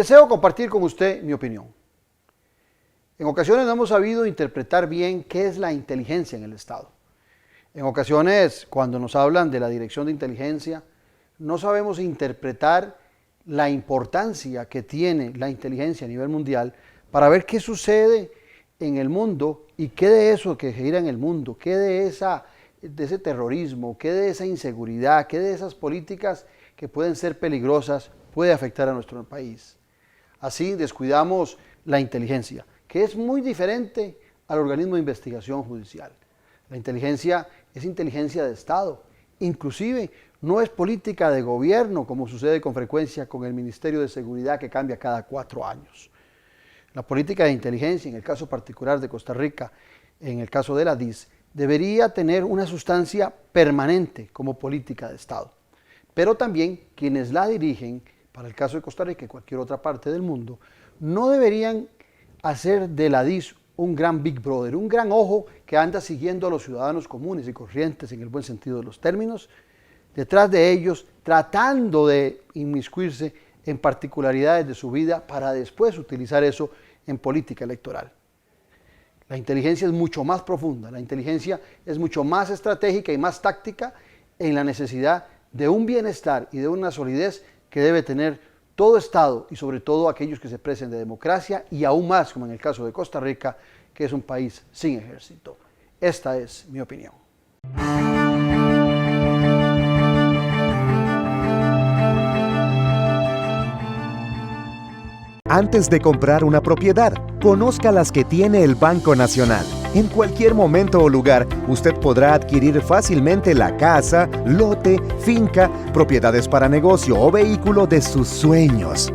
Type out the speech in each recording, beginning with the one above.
deseo compartir con usted mi opinión. En ocasiones no hemos sabido interpretar bien qué es la inteligencia en el Estado. En ocasiones, cuando nos hablan de la Dirección de Inteligencia, no sabemos interpretar la importancia que tiene la inteligencia a nivel mundial para ver qué sucede en el mundo y qué de eso que gira en el mundo, qué de ese terrorismo, qué de esa inseguridad, qué de esas políticas que pueden ser peligrosas, puede afectar a nuestro país. Así descuidamos la inteligencia, que es muy diferente al organismo de investigación judicial. La inteligencia es inteligencia de Estado, inclusive no es política de gobierno como sucede con frecuencia con el Ministerio de Seguridad que cambia cada 4 años. La política de inteligencia, en el caso particular de Costa Rica, en el caso de la DIS, debería tener una sustancia permanente como política de Estado. Pero también quienes la dirigen, para el caso de Costa Rica y cualquier otra parte del mundo, no deberían hacer de la DIS un gran Big Brother, un gran ojo que anda siguiendo a los ciudadanos comunes y corrientes en el buen sentido de los términos, detrás de ellos, tratando de inmiscuirse en particularidades de su vida para después utilizar eso en política electoral. La inteligencia es mucho más profunda, la inteligencia es mucho más estratégica y más táctica en la necesidad de un bienestar y de una solidez que debe tener todo Estado y sobre todo aquellos que se precen de democracia y aún más, como en el caso de Costa Rica, que es un país sin ejército. Esta es mi opinión. Antes de comprar una propiedad, conozca las que tiene el Banco Nacional. En cualquier momento o lugar, usted podrá adquirir fácilmente la casa, lote, finca, propiedades para negocio o vehículo de sus sueños.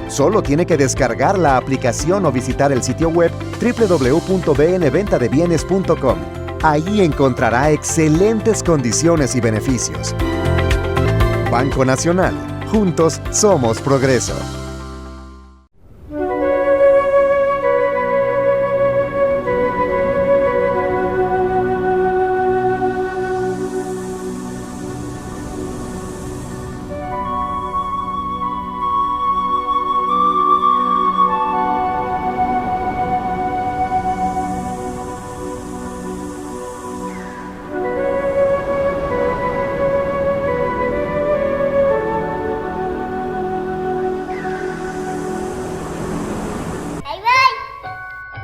Solo tiene que descargar la aplicación o visitar el sitio web www.bnventadebienes.com. Ahí encontrará excelentes condiciones y beneficios. Banco Nacional. Juntos somos progreso.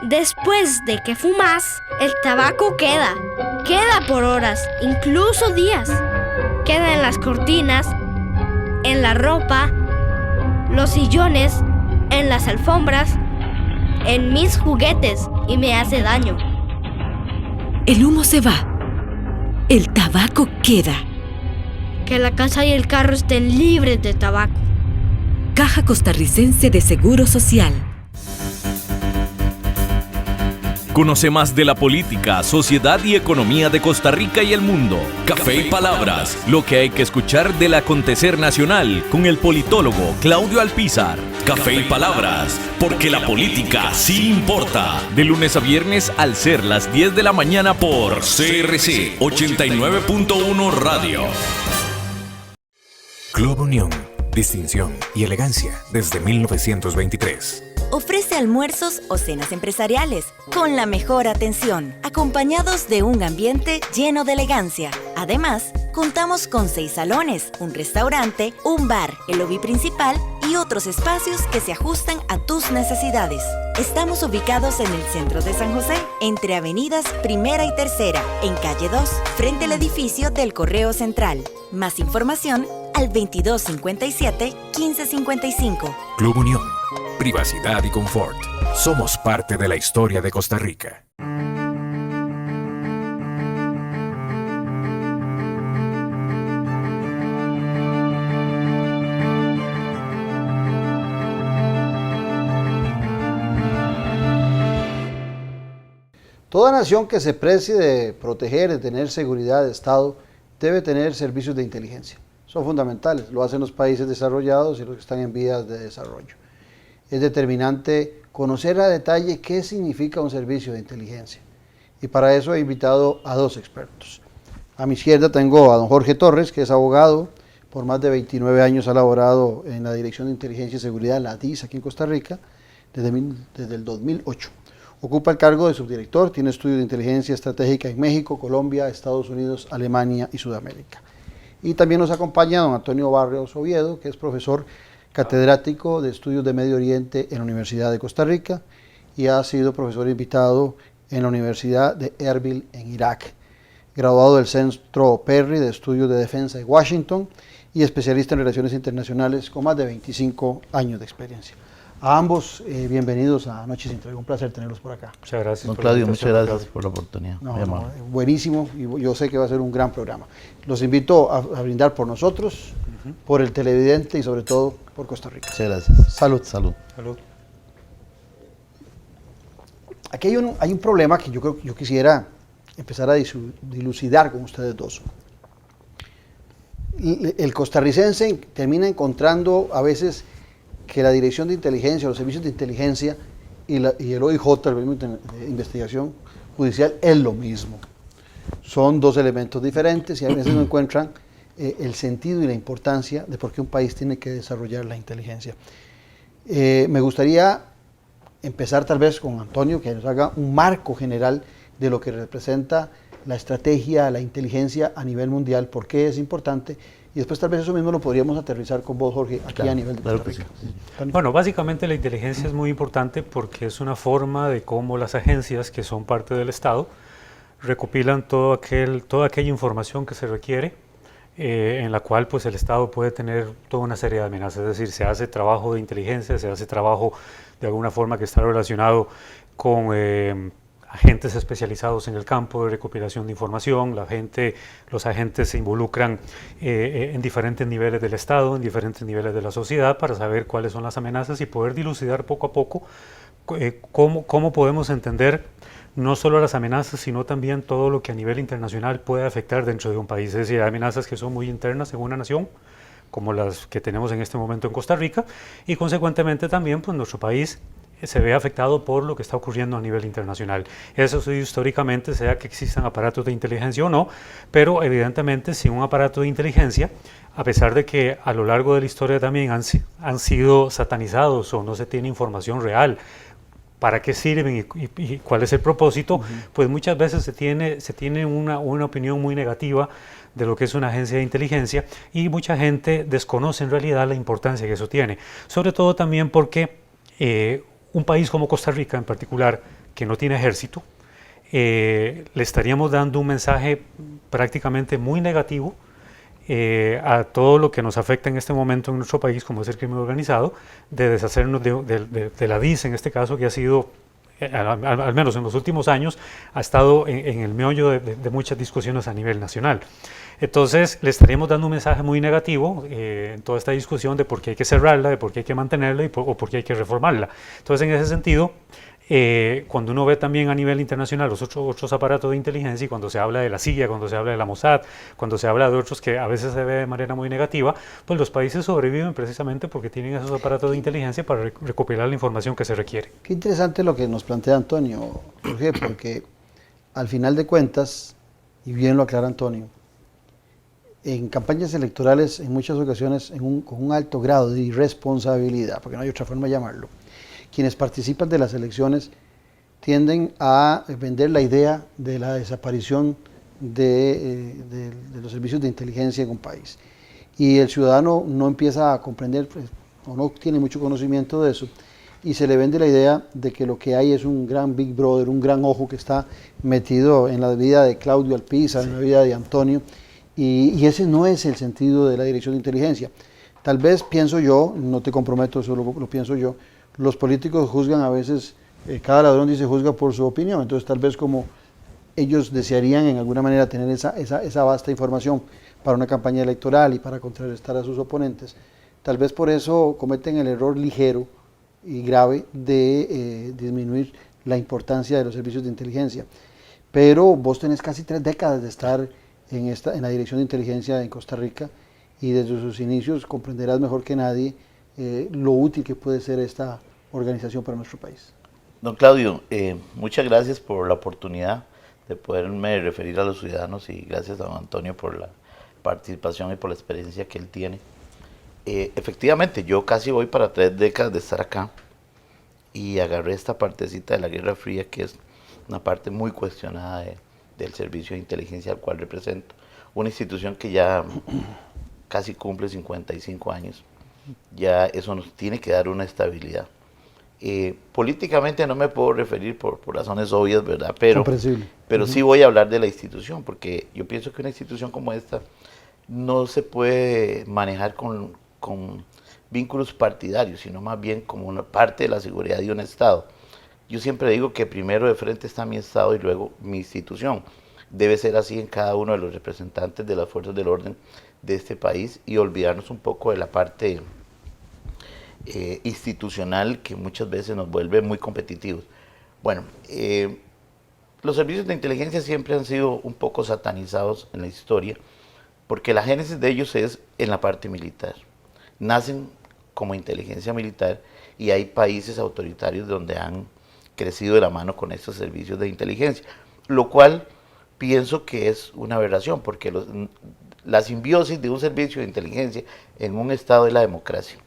Después de que fumas, el tabaco queda por horas, incluso días. Queda en las cortinas, en la ropa, los sillones, en las alfombras, en mis juguetes y me hace daño. El humo se va, el tabaco queda. Que la casa y el carro estén libres de tabaco. Caja Costarricense de Seguro Social. Conoce más de la política, sociedad y economía de Costa Rica y el mundo. Café y Palabras, lo que hay que escuchar del acontecer nacional con el politólogo Claudio Alpizar. Café y Palabras, porque la política sí importa. De lunes a viernes al ser las 10 de la mañana por CRC 89.1 Radio. Club Unión, distinción y elegancia desde 1923. Ofrece almuerzos o cenas empresariales con la mejor atención, acompañados de un ambiente lleno de elegancia. Además, contamos con 6 salones, un restaurante, un bar, el lobby principal y otros espacios que se ajustan a tus necesidades. Estamos ubicados en el centro de San José, entre avenidas Primera y Tercera, en calle 2, frente al edificio del Correo Central. Más información al 2257-1555. Club Unión, privacidad y confort. Somos parte de la historia de Costa Rica. Toda nación que se precie de proteger, de tener seguridad de Estado, debe tener servicios de inteligencia. Son fundamentales, lo hacen los países desarrollados y los que están en vías de desarrollo. Es determinante conocer a detalle qué significa un servicio de inteligencia. Y para eso he invitado a 2 expertos. A mi izquierda tengo a don Jorge Torres, que es abogado, por más de 29 años ha laborado en la Dirección de Inteligencia y Seguridad, la DIS, aquí en Costa Rica, desde el 2008. Ocupa el cargo de subdirector, tiene estudios de inteligencia estratégica en México, Colombia, Estados Unidos, Alemania y Sudamérica. Y también nos acompaña don Antonio Barrios Oviedo, que es profesor catedrático de Estudios de Medio Oriente en la Universidad de Costa Rica y ha sido profesor invitado en la Universidad de Erbil en Irak, graduado del Centro Perry de Estudios de Defensa de Washington y especialista en relaciones internacionales con más de 25 años de experiencia. A ambos, bienvenidos a Noches sin Tregua, un placer tenerlos por acá. Muchas gracias. Don Claudio, muchas gracias por la oportunidad. Buenísimo, y yo sé que va a ser un gran programa. Los invito a brindar por nosotros, por el televidente y sobre todo por Costa Rica. Muchas gracias. Salud. Salud. Salud. Aquí hay un problema que yo quisiera empezar a dilucidar con ustedes dos. El costarricense termina encontrando a veces que la Dirección de Inteligencia, los servicios de inteligencia y el OIJ, el Organismo de Investigación Judicial, es lo mismo. Son dos elementos diferentes y a veces no encuentran el sentido y la importancia de por qué un país tiene que desarrollar la inteligencia. Me gustaría empezar tal vez con Antonio, que nos haga un marco general de lo que representa la estrategia, la inteligencia a nivel mundial, por qué es importante, y después tal vez eso mismo lo podríamos aterrizar con vos, Jorge, aquí a nivel de Costa Rica. Sí. Bueno, básicamente la inteligencia es muy importante porque es una forma de cómo las agencias que son parte del Estado recopilan toda aquella información que se requiere, en la cual pues el Estado puede tener toda una serie de amenazas, es decir, se hace trabajo de inteligencia, se hace trabajo de alguna forma que está relacionado con agentes especializados en el campo de recopilación de información, los agentes se involucran en diferentes niveles del Estado, en diferentes niveles de la sociedad para saber cuáles son las amenazas y poder dilucidar poco a poco cómo podemos entender no solo las amenazas, sino también todo lo que a nivel internacional puede afectar dentro de un país. Es decir, hay amenazas que son muy internas en una nación, como las que tenemos en este momento en Costa Rica, y consecuentemente también pues, nuestro país se ve afectado por lo que está ocurriendo a nivel internacional. Eso sí, históricamente, sea que existan aparatos de inteligencia o no, pero evidentemente sin un aparato de inteligencia, a pesar de que a lo largo de la historia también han sido satanizados o no se tiene información real, para qué sirven y cuál es el propósito, pues muchas veces se tiene una opinión muy negativa de lo que es una agencia de inteligencia y mucha gente desconoce en realidad la importancia que eso tiene. Sobre todo también porque un país como Costa Rica en particular, que no tiene ejército, le estaríamos dando un mensaje prácticamente muy negativo a todo lo que nos afecta en este momento en nuestro país, como es el crimen organizado, de deshacernos de la DIS en este caso, que ha sido, al menos en los últimos años, ha estado en el meollo de muchas discusiones a nivel nacional. Entonces le estaríamos dando un mensaje muy negativo en toda esta discusión de por qué hay que cerrarla, de por qué hay que mantenerla o por qué hay que reformarla. Entonces en ese sentido, cuando uno ve también a nivel internacional los otros aparatos de inteligencia y cuando se habla de la CIA, cuando se habla de la Mossad, cuando se habla de otros que a veces se ve de manera muy negativa, pues los países sobreviven precisamente porque tienen esos aparatos de inteligencia para recopilar la información que se requiere. Qué interesante lo que nos plantea Antonio, Jorge, porque al final de cuentas, y bien lo aclara Antonio, en campañas electorales en muchas ocasiones con un alto grado de irresponsabilidad, porque no hay otra forma de llamarlo, quienes participan de las elecciones tienden a vender la idea de la desaparición de los servicios de inteligencia en un país. Y el ciudadano no empieza a comprender, pues, o no tiene mucho conocimiento de eso, y se le vende la idea de que lo que hay es un gran Big Brother, un gran ojo que está metido en la vida de Claudio Alpiza, en la vida de Antonio, y ese no es el sentido de la Dirección de Inteligencia. Tal vez pienso yo, no te comprometo, eso lo pienso yo, los políticos juzgan a veces, cada ladrón dice juzga por su opinión, entonces tal vez como ellos desearían en alguna manera tener esa vasta información para una campaña electoral y para contrarrestar a sus oponentes, tal vez por eso cometen el error ligero y grave de disminuir la importancia de los servicios de inteligencia. Pero vos tenés casi 3 décadas de estar en la Dirección de Inteligencia en Costa Rica y desde sus inicios comprenderás mejor que nadie lo útil que puede ser esta organización para nuestro país. Don Claudio, muchas gracias por la oportunidad de poderme referir a los ciudadanos y gracias a don Antonio por participación y por la experiencia que él tiene. Efectivamente, yo casi voy para 3 décadas de estar acá y agarré esta partecita de la Guerra Fría, que es una parte muy cuestionada del servicio de inteligencia al cual represento. Una institución que ya casi cumple 55 años. Ya eso nos tiene que dar una estabilidad. Políticamente no me puedo referir por razones obvias, ¿verdad? Pero sí voy a hablar de la institución, porque yo pienso que una institución como esta no se puede manejar con vínculos partidarios, sino más bien como una parte de la seguridad de un Estado. Yo siempre digo que primero de frente está mi Estado y luego mi institución. Debe ser así en cada uno de los representantes de las fuerzas del orden de este país y olvidarnos un poco de la parte institucional que muchas veces nos vuelve muy competitivos. Bueno, los servicios de inteligencia siempre han sido un poco satanizados en la historia porque la génesis de ellos es en la parte militar. Nacen como inteligencia militar y hay países autoritarios donde han crecido de la mano con estos servicios de inteligencia, lo cual pienso que es una aberración porque la simbiosis de un servicio de inteligencia en un Estado es la democracia.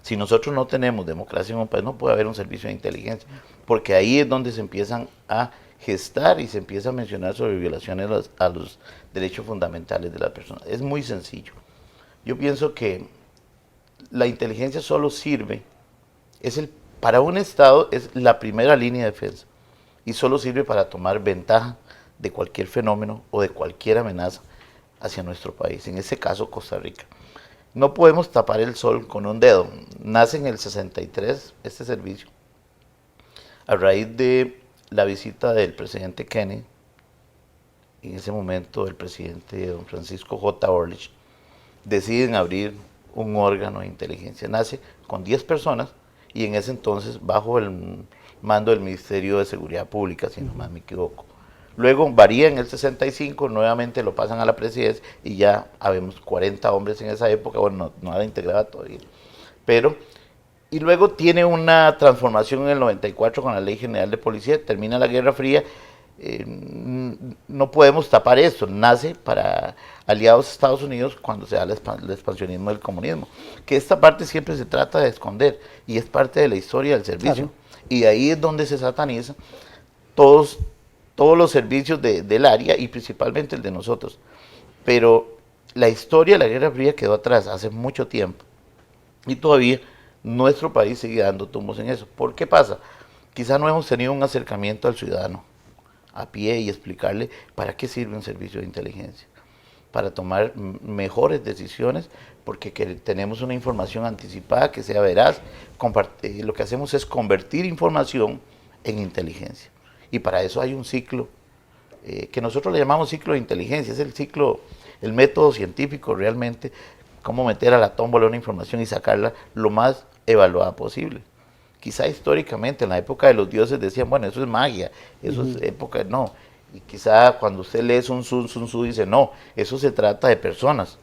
Si nosotros no tenemos democracia en un país, no puede haber un servicio de inteligencia, porque ahí es donde se empiezan a gestar y se empieza a mencionar sobre violaciones a los derechos fundamentales de la persona. Es muy sencillo. Yo pienso que la inteligencia solo sirve, para un Estado es la primera línea de defensa y solo sirve para tomar ventaja de cualquier fenómeno o de cualquier amenaza hacia nuestro país, en este caso Costa Rica. No podemos tapar el sol con un dedo. Nace en el 63 este servicio, a raíz de la visita del presidente Kennedy, en ese momento el presidente don Francisco J. Orlich, deciden abrir un órgano de inteligencia. Nace con 10 personas y en ese entonces bajo el mando del Ministerio de Seguridad Pública, si no más me equivoco. Luego varía en el 65, nuevamente lo pasan a la presidencia y ya habemos 40 hombres en esa época, bueno, no era integrada todavía. Y luego tiene una transformación en el 94 con la Ley General de Policía, termina la Guerra Fría, no podemos tapar esto, nace para aliados de Estados Unidos cuando se da el expansionismo del comunismo, que esta parte siempre se trata de esconder y es parte de la historia del servicio. Claro. Y ahí es donde se sataniza todos los servicios del área y principalmente el de nosotros. Pero la historia de la Guerra Fría quedó atrás hace mucho tiempo y todavía nuestro país sigue dando tumbos en eso. ¿Por qué pasa? Quizá no hemos tenido un acercamiento al ciudadano a pie y explicarle para qué sirve un servicio de inteligencia, para tomar mejores decisiones, porque tenemos una información anticipada que sea veraz. Lo que hacemos es convertir información en inteligencia. Y para eso hay un ciclo que nosotros le llamamos ciclo de inteligencia, es el método científico realmente, cómo meter a la tómbola una información y sacarla lo más evaluada posible. Quizá históricamente en la época de los dioses decían, bueno, eso es magia, eso es época, no. Y quizá cuando usted lee Sun Tzu dice, no, eso se trata de personas.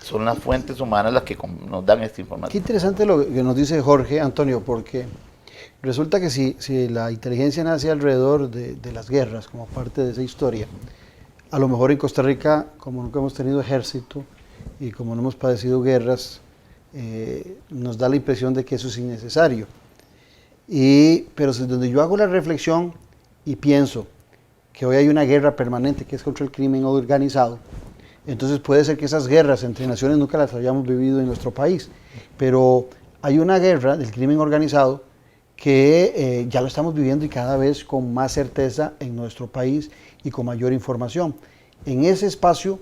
Son las fuentes humanas las que nos dan esta información. Qué interesante lo que nos dice Jorge, Antonio, porque resulta que si la inteligencia nace alrededor de las guerras, como parte de esa historia, a lo mejor en Costa Rica, como nunca hemos tenido ejército y como no hemos padecido guerras, nos da la impresión de que eso es innecesario. Pero es donde yo hago la reflexión y pienso que hoy hay una guerra permanente que es contra el crimen organizado, entonces puede ser que esas guerras entre naciones nunca las hayamos vivido en nuestro país, pero hay una guerra del crimen organizado que ya lo estamos viviendo y cada vez con más certeza en nuestro país y con mayor información. En ese espacio,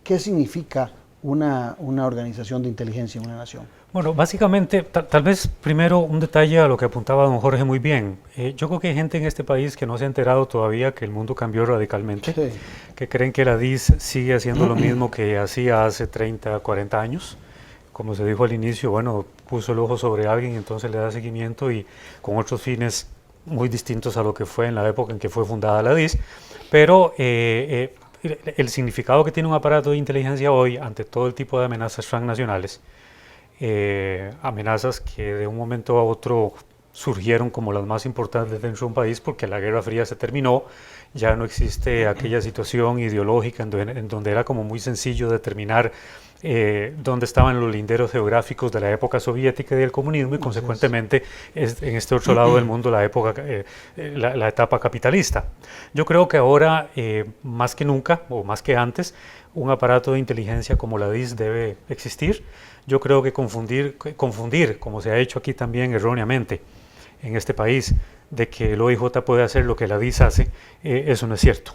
¿qué significa una organización de inteligencia en una nación? Bueno, básicamente, tal vez primero un detalle a lo que apuntaba don Jorge muy bien. Yo creo que hay gente en este país que no se ha enterado todavía que el mundo cambió radicalmente, sí, que creen que la DIS sigue haciendo lo mismo que hacía hace 30, 40 años. Como se dijo al inicio, bueno, puso el ojo sobre alguien y entonces le da seguimiento y con otros fines muy distintos a lo que fue en la época en que fue fundada la DIS. Pero el significado que tiene un aparato de inteligencia hoy ante todo el tipo de amenazas transnacionales, amenazas que de un momento a otro surgieron como las más importantes dentro de un país porque la Guerra Fría se terminó ya no existe aquella situación ideológica en donde era como muy sencillo determinar dónde estaban los linderos geográficos de la época soviética y del comunismo y consecuentemente en este otro lado del mundo la etapa capitalista. Yo creo que ahora, más que nunca o más que antes, un aparato de inteligencia como la DIS debe existir. Yo creo que confundir, como se ha hecho aquí también erróneamente en este país, de que el OIJ puede hacer lo que la DIS hace, eso no es cierto.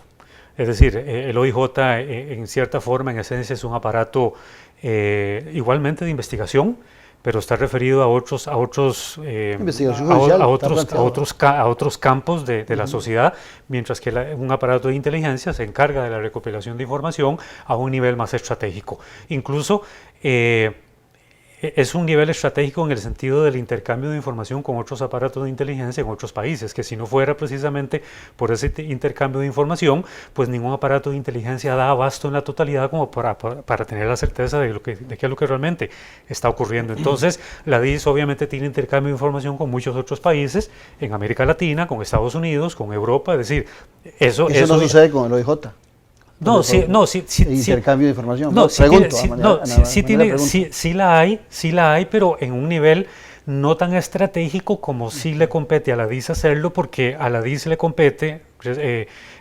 Es decir, el OIJ en cierta forma, en esencia, es un aparato igualmente de investigación, pero está referido a otros campos de la sociedad, mientras que un aparato de inteligencia se encarga de la recopilación de información a un nivel más estratégico. Incluso es un nivel estratégico en el sentido del intercambio de información con otros aparatos de inteligencia en otros países, que si no fuera precisamente por ese intercambio de información, pues ningún aparato de inteligencia da abasto en la totalidad como para tener la certeza de qué es lo que realmente está ocurriendo. Entonces, la DIS obviamente tiene intercambio de información con muchos otros países, en América Latina, con Estados Unidos, con Europa, es decir, eso no sucede con el OIJ. Intercambio de información. Sí la hay, pero en un nivel no tan estratégico como sí le compete a la DIS hacerlo, porque a la DIS le compete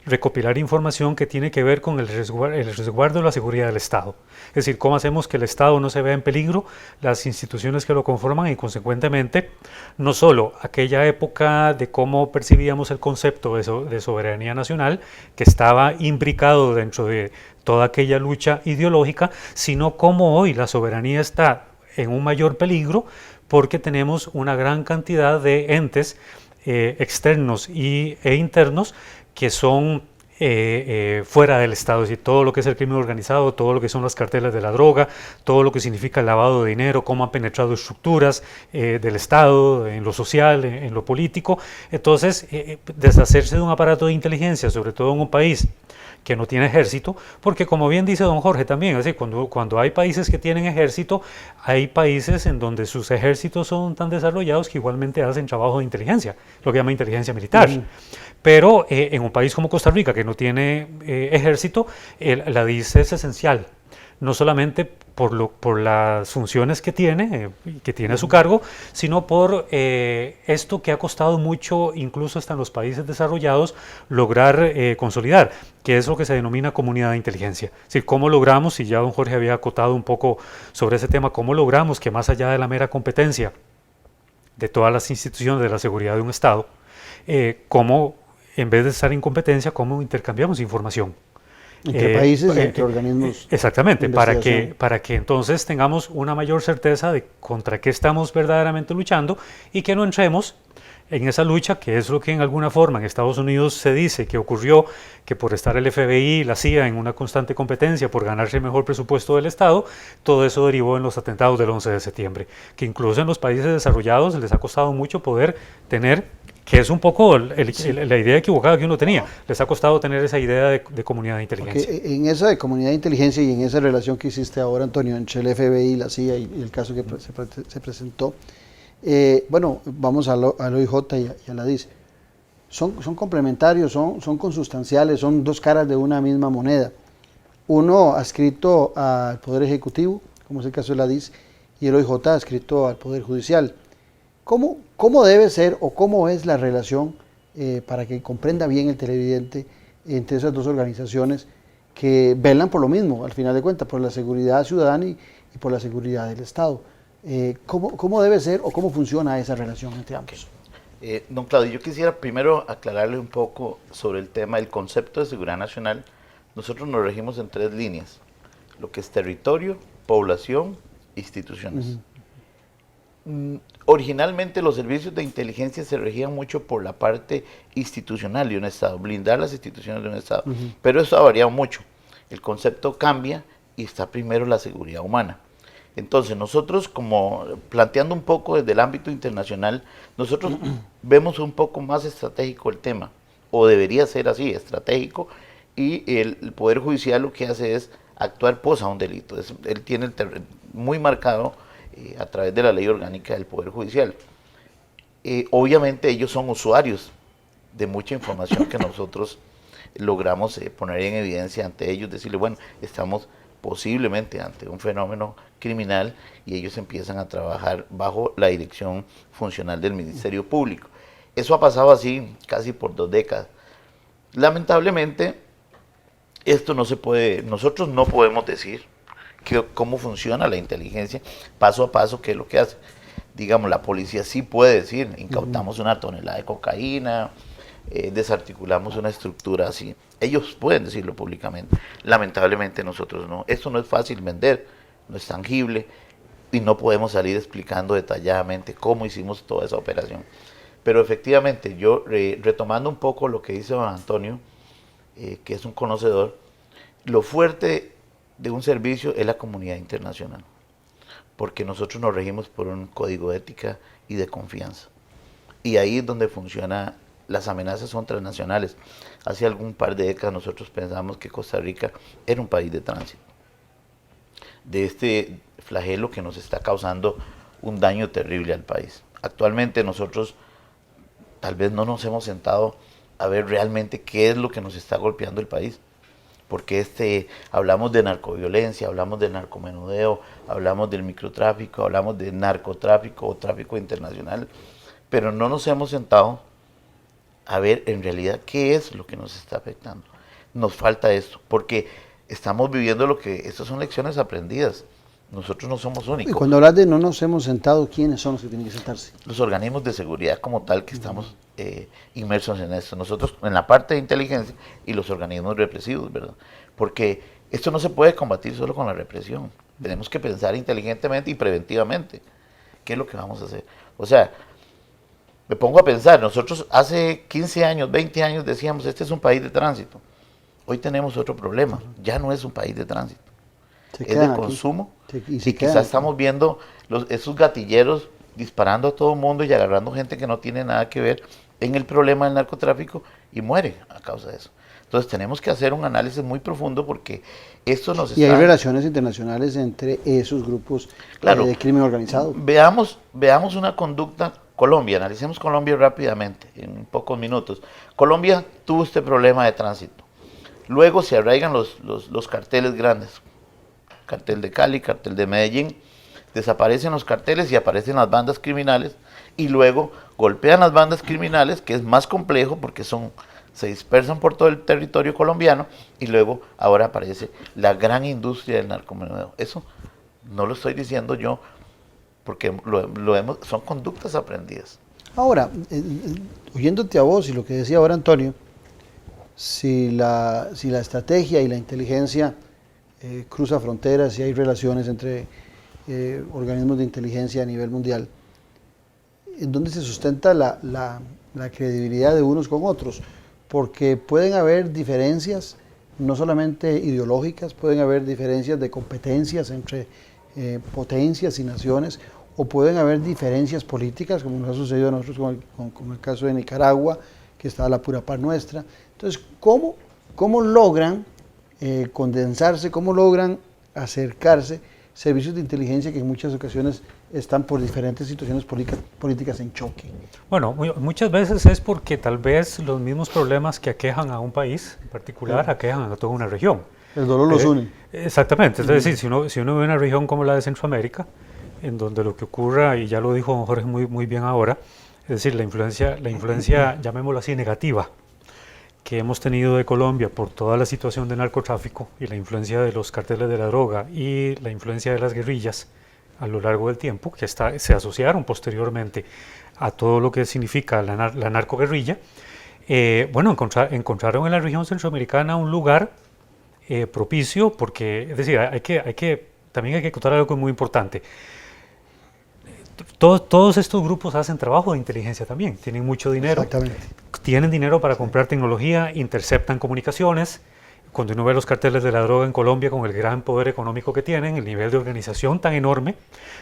recopilar información que tiene que ver con el resguardo de la seguridad del Estado. Es decir, cómo hacemos que el Estado no se vea en peligro, las instituciones que lo conforman y consecuentemente no solo aquella época de cómo percibíamos el concepto de soberanía nacional, que estaba imbricado dentro de toda aquella lucha ideológica, sino cómo hoy la soberanía está en un mayor peligro porque tenemos una gran cantidad de entes externos e internos que son fuera del Estado, es decir, todo lo que es el crimen organizado, todo lo que son las carteles de la droga, todo lo que significa el lavado de dinero, cómo han penetrado estructuras del Estado, en lo social, en lo político. Entonces, deshacerse de un aparato de inteligencia, sobre todo en un país que no tiene ejército, porque como bien dice don Jorge también, es decir, cuando hay países que tienen ejército, hay países en donde sus ejércitos son tan desarrollados que igualmente hacen trabajo de inteligencia, lo que llama inteligencia militar. Pero en un país como Costa Rica, que no tiene ejército, la DIS es esencial, no solamente por las funciones que tiene a su cargo, sino por esto que ha costado mucho, incluso hasta en los países desarrollados, lograr consolidar, que es lo que se denomina comunidad de inteligencia. Es decir, cómo logramos, y ya don Jorge había acotado un poco sobre ese tema, cómo logramos que más allá de la mera competencia de todas las instituciones de la seguridad de un Estado, cómo en vez de estar en competencia, cómo intercambiamos información. Entre países y entre organismos. Exactamente, para que entonces tengamos una mayor certeza de contra qué estamos verdaderamente luchando y que no entremos en esa lucha, que es lo que en alguna forma en Estados Unidos se dice que ocurrió, que por estar el FBI y la CIA en una constante competencia por ganarse el mejor presupuesto del Estado, todo eso derivó en los atentados del 11 de septiembre, que incluso en los países desarrollados les ha costado mucho poder tener, que es un poco la idea equivocada que uno tenía. Les ha costado tener esa idea de comunidad de inteligencia. Okay. En esa de comunidad de inteligencia y en esa relación que hiciste ahora, Antonio, entre el FBI, la CIA y el caso que se presentó, bueno, vamos al OIJ y a la DIS. Son complementarios, son consustanciales, son dos caras de una misma moneda. Uno adscrito al Poder Ejecutivo, como es el caso de la DIS, y el OIJ adscrito al Poder Judicial. ¿Cómo debe ser o cómo es la relación, para que comprenda bien el televidente, entre esas dos organizaciones que velan por lo mismo, al final de cuentas, por la seguridad ciudadana y por la seguridad del Estado? ¿Cómo debe ser o cómo funciona esa relación entre ambos? Don Claudio, yo quisiera primero aclararle un poco sobre el tema del concepto de seguridad nacional. Nosotros nos regimos en 3 líneas, lo que es territorio, población, instituciones. Originalmente los servicios de inteligencia se regían mucho por la parte institucional de un Estado, blindar las instituciones de un Estado, pero eso ha variado mucho. El concepto cambia y está primero la seguridad humana. Entonces nosotros, como planteando un poco desde el ámbito internacional, nosotros vemos un poco más estratégico el tema, o debería ser así, estratégico, y el Poder Judicial lo que hace es actuar posa un delito. Él tiene el terreno muy marcado a través de la ley orgánica del Poder Judicial. Obviamente ellos son usuarios de mucha información que nosotros logramos poner en evidencia ante ellos, decirle, bueno, estamos posiblemente ante un fenómeno criminal, y ellos empiezan a trabajar bajo la dirección funcional del Ministerio Público. Eso ha pasado así casi por 2 décadas. Lamentablemente, esto no se puede, nosotros no podemos decir cómo funciona la inteligencia paso a paso, qué es lo que hace. Digamos, la policía sí puede decir, incautamos 1 tonelada de cocaína, desarticulamos una estructura así. Ellos pueden decirlo públicamente. Lamentablemente nosotros no. Esto no es fácil vender, no es tangible, y no podemos salir explicando detalladamente cómo hicimos toda esa operación. Pero efectivamente, yo retomando un poco lo que dice don Antonio, que es un conocedor, lo fuerte de un servicio es la comunidad internacional, porque nosotros nos regimos por un código de ética y de confianza. Y ahí es donde funciona. Las amenazas son transnacionales. Hace algún par de décadas nosotros pensamos que Costa Rica era un país de tránsito, de este flagelo que nos está causando un daño terrible al país. Actualmente nosotros tal vez no nos hemos sentado a ver realmente qué es lo que nos está golpeando el país, porque hablamos de narcoviolencia, hablamos de narcomenudeo, hablamos del microtráfico, hablamos de narcotráfico o tráfico internacional, pero no nos hemos sentado a ver en realidad qué es lo que nos está afectando. Nos falta esto, porque estamos viviendo estas son lecciones aprendidas. Nosotros no somos únicos. Y cuando hablas de no nos hemos sentado, ¿quiénes son los que tienen que sentarse? Los organismos de seguridad como tal que estamos inmersos en esto. Nosotros en la parte de inteligencia y los organismos represivos, ¿verdad? Porque esto no se puede combatir solo con la represión. Tenemos que pensar inteligentemente y preventivamente. ¿Qué es lo que vamos a hacer? O sea, me pongo a pensar, nosotros hace 15 años, 20 años decíamos, este es un país de tránsito. Hoy tenemos otro problema, ya no es un país de tránsito. Es de consumo, y quizás estamos viendo esos gatilleros disparando a todo el mundo y agarrando gente que no tiene nada que ver en el problema del narcotráfico y muere a causa de eso. Entonces tenemos que hacer un análisis muy profundo, porque esto nos está... Y hay relaciones internacionales entre esos grupos de crimen organizado. Veamos una conducta. Colombia, analicemos Colombia rápidamente, en pocos minutos. Colombia tuvo este problema de tránsito. Luego se arraigan los carteles grandes. Cartel de Cali, cartel de Medellín. Desaparecen los carteles y aparecen las bandas criminales. Y luego golpean las bandas criminales, que es más complejo porque se dispersan por todo el territorio colombiano. Y luego ahora aparece la gran industria del narcomenudeo. Eso no lo estoy diciendo yo, porque son conductas aprendidas. Ahora, oyéndote a vos y lo que decía ahora Antonio, si la estrategia y la inteligencia cruza fronteras y hay relaciones entre organismos de inteligencia a nivel mundial, ¿en dónde se sustenta la credibilidad de unos con otros? Porque pueden haber diferencias, no solamente ideológicas, pueden haber diferencias de competencias entre potencias y naciones, o pueden haber diferencias políticas, como nos ha sucedido a nosotros con el caso de Nicaragua, que está a la pura par nuestra. Entonces, ¿cómo logran condensarse, cómo logran acercarse servicios de inteligencia que en muchas ocasiones están por diferentes situaciones políticas en choque? Bueno, muchas veces es porque tal vez los mismos problemas que aquejan a un país en particular aquejan a toda una región. El dolor los une. Exactamente, es decir, si uno ve una región como la de Centroamérica, en donde lo que ocurra, y ya lo dijo don Jorge muy bien ahora, es decir, la influencia, llamémoslo así, negativa, que hemos tenido de Colombia por toda la situación de narcotráfico y la influencia de los carteles de la droga y la influencia de las guerrillas a lo largo del tiempo, que se asociaron posteriormente a todo lo que significa la narcoguerrilla, encontraron en la región centroamericana un lugar propicio, porque, es decir, también hay que contar algo muy importante. Todos estos grupos hacen trabajo de inteligencia también, tienen mucho dinero, tienen dinero para comprar tecnología, interceptan comunicaciones. Cuando uno ve los carteles de la droga en Colombia, con el gran poder económico que tienen, el nivel de organización tan enorme,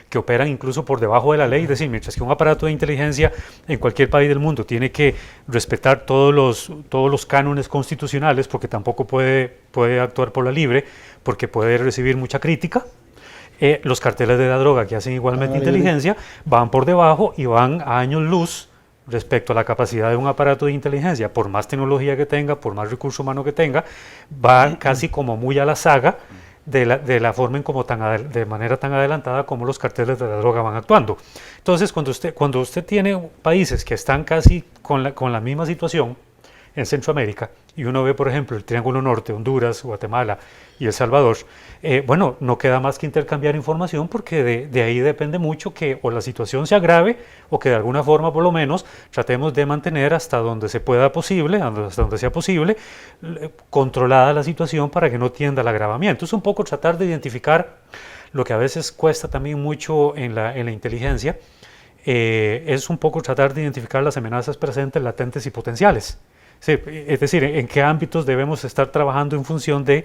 que operan incluso por debajo de la ley, es decir, mientras que un aparato de inteligencia en cualquier país del mundo tiene que respetar todos los cánones constitucionales, porque tampoco puede actuar por la libre, porque puede recibir mucha crítica. Los carteles de la droga, que hacen igualmente inteligencia, van por debajo y van a años luz respecto a la capacidad de un aparato de inteligencia, por más tecnología que tenga, por más recurso humano que tenga, va casi como muy a la saga de la forma en como de manera tan adelantada como los carteles de la droga van actuando. Entonces, cuando usted tiene países que están casi con la misma situación en Centroamérica, y uno ve, por ejemplo, el Triángulo Norte, Honduras, Guatemala y El Salvador, bueno, no queda más que intercambiar información, porque de ahí depende mucho que o la situación se agrave o que de alguna forma, por lo menos, tratemos de mantener hasta donde se pueda posible, hasta donde sea posible, controlada la situación para que no tienda al agravamiento. Es un poco tratar de identificar lo que a veces cuesta también mucho en la inteligencia, es un poco tratar de identificar las amenazas presentes, latentes y potenciales. Sí, es decir, en qué ámbitos debemos estar trabajando en función de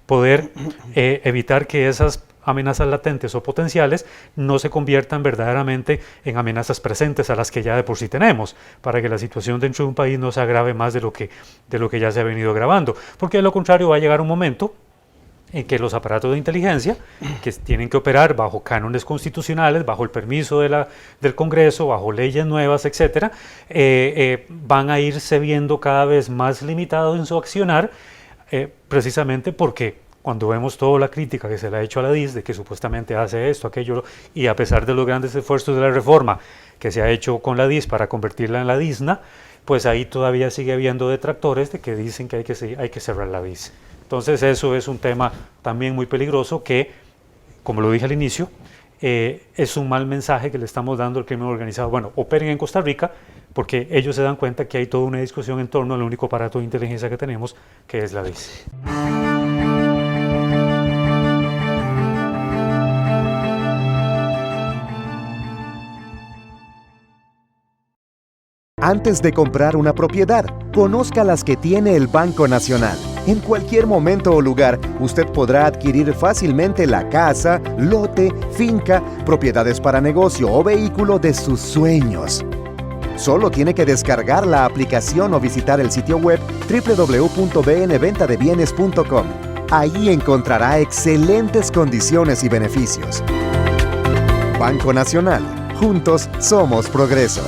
poder evitar que esas amenazas latentes o potenciales no se conviertan verdaderamente en amenazas presentes a las que ya de por sí tenemos, para que la situación dentro de un país no se agrave más de lo que ya se ha venido agravando, porque de lo contrario va a llegar un momento en que los aparatos de inteligencia, que tienen que operar bajo cánones constitucionales, bajo el permiso del Congreso, bajo leyes nuevas, etcétera, van a irse viendo cada vez más limitados en su accionar, precisamente porque cuando vemos toda la crítica que se le ha hecho a la DIS, de que supuestamente hace esto, aquello, y a pesar de los grandes esfuerzos de la reforma que se ha hecho con la DIS para convertirla en la DISNA, pues ahí todavía sigue habiendo detractores de que dicen que hay que cerrar la DIS. Entonces eso es un tema también muy peligroso que, como lo dije al inicio, es un mal mensaje que le estamos dando al crimen organizado. Bueno, operen en Costa Rica, porque ellos se dan cuenta que hay toda una discusión en torno al único aparato de inteligencia que tenemos, que es la DIS. Antes de comprar una propiedad, conozca las que tiene el Banco Nacional. En cualquier momento o lugar, usted podrá adquirir fácilmente la casa, lote, finca, propiedades para negocio o vehículo de sus sueños. Solo tiene que descargar la aplicación o visitar el sitio web www.bnventadebienes.com. Ahí encontrará excelentes condiciones y beneficios. Banco Nacional. Juntos somos progreso.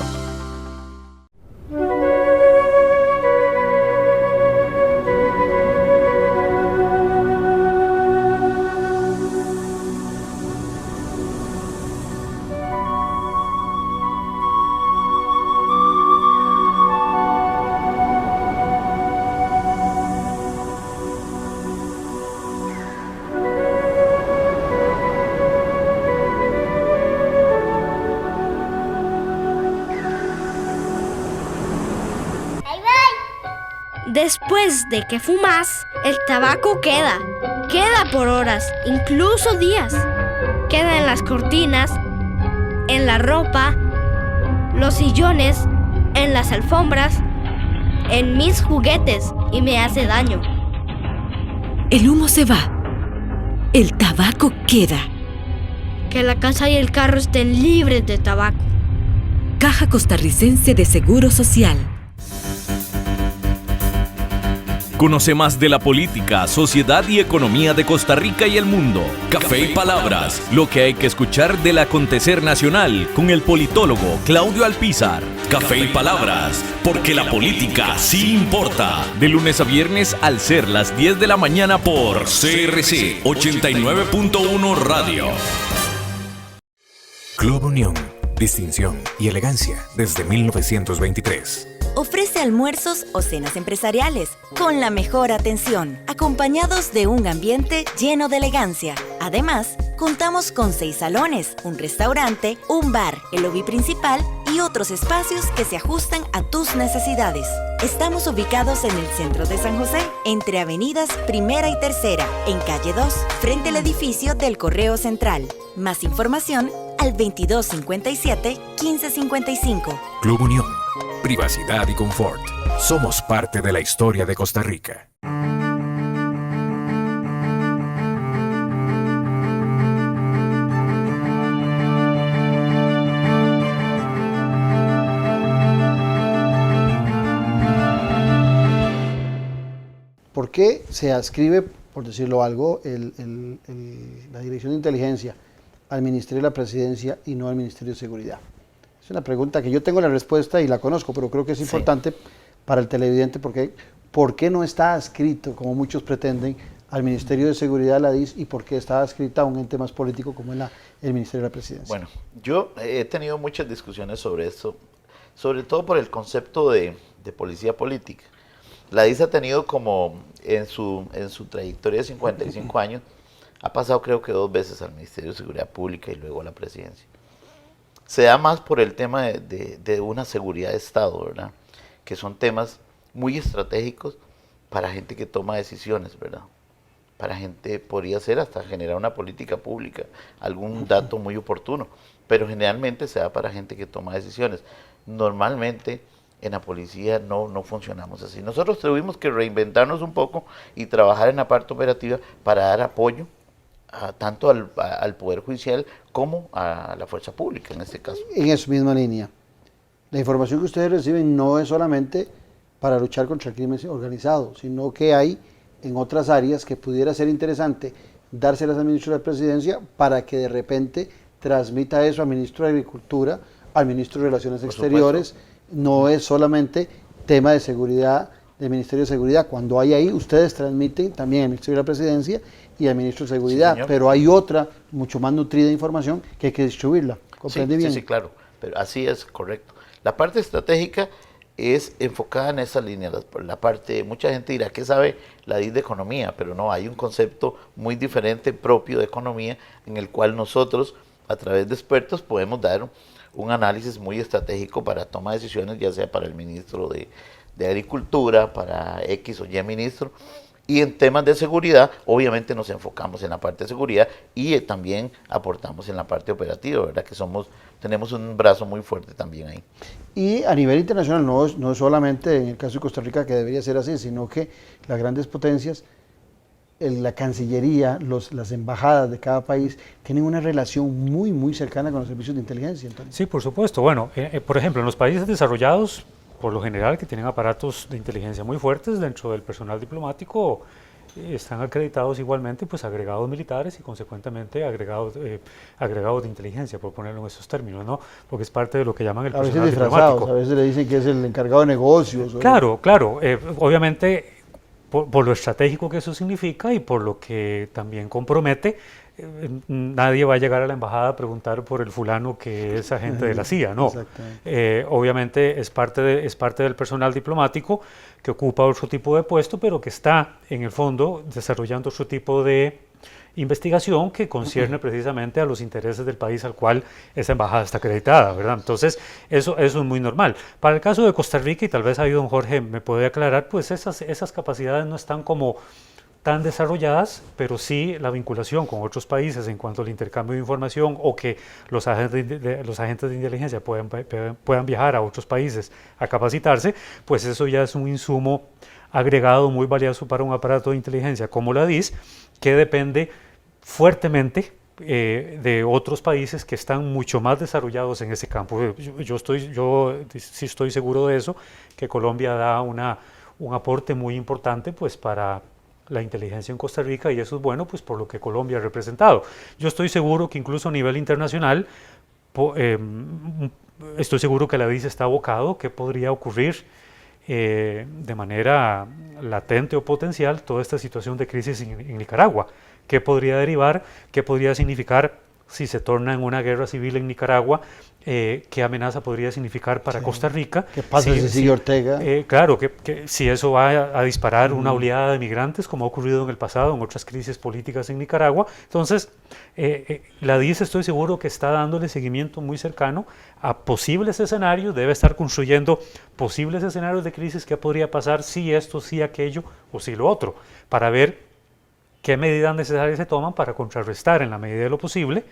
Después de que fumas, el tabaco queda por horas, incluso días. Queda en las cortinas, en la ropa, los sillones, en las alfombras, en mis juguetes y me hace daño. El humo se va. El tabaco queda. Que la casa y el carro estén libres de tabaco. Caja Costarricense de Seguro Social. Conoce más de la política, sociedad y economía de Costa Rica y el mundo. Café y Palabras, lo que hay que escuchar del acontecer nacional con el politólogo Claudio Alpizar. Café y Palabras, porque la política sí importa. De lunes a viernes al ser las 10 de la mañana por CRC 89.1 Radio. Club Unión, distinción y elegancia desde 1923. Ofrece almuerzos o cenas empresariales con la mejor atención, acompañados de un ambiente lleno de elegancia. Además, contamos con 6 salones, un restaurante, un bar, el lobby principal y otros espacios que se ajustan a tus necesidades. Estamos ubicados en el centro de San José, entre avenidas Primera y Tercera, en calle 2, frente al edificio del Correo Central. Más información al 2257-1555. Club Unión. Privacidad y confort. Somos parte de la historia de Costa Rica. ¿Por qué se adscribe, por decirlo algo, la Dirección de Inteligencia al Ministerio de la Presidencia y no al Ministerio de Seguridad? Es una pregunta que yo tengo la respuesta y la conozco, pero creo que es importante para el televidente porque ¿por qué no está adscrito, como muchos pretenden, al Ministerio de Seguridad, la DIS, y por qué está adscrita a un ente más político como es el Ministerio de la Presidencia? Bueno, yo he tenido muchas discusiones sobre esto, sobre todo por el concepto de policía política. La DIS ha tenido como, en su trayectoria de 55 años, ha pasado creo que 2 veces al Ministerio de Seguridad Pública y luego a la Presidencia. Se da más por el tema de una seguridad de Estado, ¿verdad? Que son temas muy estratégicos para gente que toma decisiones, ¿verdad? Para gente, podría ser hasta generar una política pública, algún dato muy oportuno, pero generalmente se da para gente que toma decisiones. Normalmente en la policía no funcionamos así. Nosotros tuvimos que reinventarnos un poco y trabajar en la parte operativa para dar apoyo tanto al Poder Judicial como a la Fuerza Pública en este caso. En esa misma línea, la información que ustedes reciben no es solamente para luchar contra el crimen organizado, sino que hay en otras áreas que pudiera ser interesante dárselas al ministro de la Presidencia para que de repente transmita eso al ministro de Agricultura, al ministro de Relaciones Exteriores. No es solamente tema de seguridad del Ministerio de Seguridad. Cuando hay ahí, ustedes transmiten también al Ministerio de la Presidencia y al Ministro de Seguridad, pero hay otra mucho más nutrida información que hay que distribuirla. ¿Comprende bien? Sí, claro, pero así es correcto. La parte estratégica es enfocada en esa línea. La parte, mucha gente dirá que sabe la DIS de economía, pero no, hay un concepto muy diferente propio de economía en el cual nosotros, a través de expertos, podemos dar un análisis muy estratégico para toma de decisiones, ya sea para el ministro de Agricultura, para X o Y ministro. Y en temas de seguridad, obviamente nos enfocamos en la parte de seguridad y también aportamos en la parte operativa, ¿verdad? Que tenemos un brazo muy fuerte también ahí. Y a nivel internacional, no es solamente en el caso de Costa Rica que debería ser así, sino que las grandes potencias, la Cancillería, las embajadas de cada país tienen una relación muy, muy cercana con los servicios de inteligencia. Entonces. Sí, por supuesto. Bueno, por ejemplo, en los países desarrollados, por lo general, que tienen aparatos de inteligencia muy fuertes, dentro del personal diplomático están acreditados igualmente pues agregados militares y consecuentemente agregados de inteligencia, por ponerlo en esos términos, ¿no? Porque es parte de lo que llaman el personal diplomático. A veces le dicen que es el encargado de negocios. Claro, obviamente por lo estratégico que eso significa y por lo que también compromete. Nadie va a llegar a la embajada a preguntar por el fulano que es agente de la CIA, no. Obviamente es parte del personal diplomático que ocupa otro tipo de puesto, pero que está en el fondo desarrollando otro tipo de investigación que concierne precisamente a los intereses del país al cual esa embajada está acreditada, ¿verdad? Entonces, eso es muy normal. Para el caso de Costa Rica, y tal vez ahí don Jorge me puede aclarar, pues esas capacidades no están como tan desarrolladas, pero sí la vinculación con otros países en cuanto al intercambio de información o que los agentes de inteligencia puedan viajar a otros países a capacitarse, pues eso ya es un insumo agregado muy valioso para un aparato de inteligencia como la DIS, que depende fuertemente de otros países que están mucho más desarrollados en ese campo. Yo sí estoy seguro de eso, que Colombia da un aporte muy importante pues para la inteligencia en Costa Rica, y eso es bueno pues por lo que Colombia ha representado. Yo estoy seguro que incluso a nivel internacional, estoy seguro que la DIS está abocado, que podría ocurrir de manera latente o potencial toda esta situación de crisis en Nicaragua. ¿Qué podría derivar? ¿Qué podría significar si se torna en una guerra civil en Nicaragua? ¿Qué amenaza podría significar para Costa Rica? ¿Qué pasa si sigue Ortega? Claro, que si eso va a disparar una oleada de migrantes, como ha ocurrido en el pasado en otras crisis políticas en Nicaragua. Entonces, la DIS estoy seguro que está dándole seguimiento muy cercano a posibles escenarios, debe estar construyendo posibles escenarios de crisis, qué podría pasar si esto, si aquello o si lo otro, para ver qué medidas necesarias se toman para contrarrestar en la medida de lo posible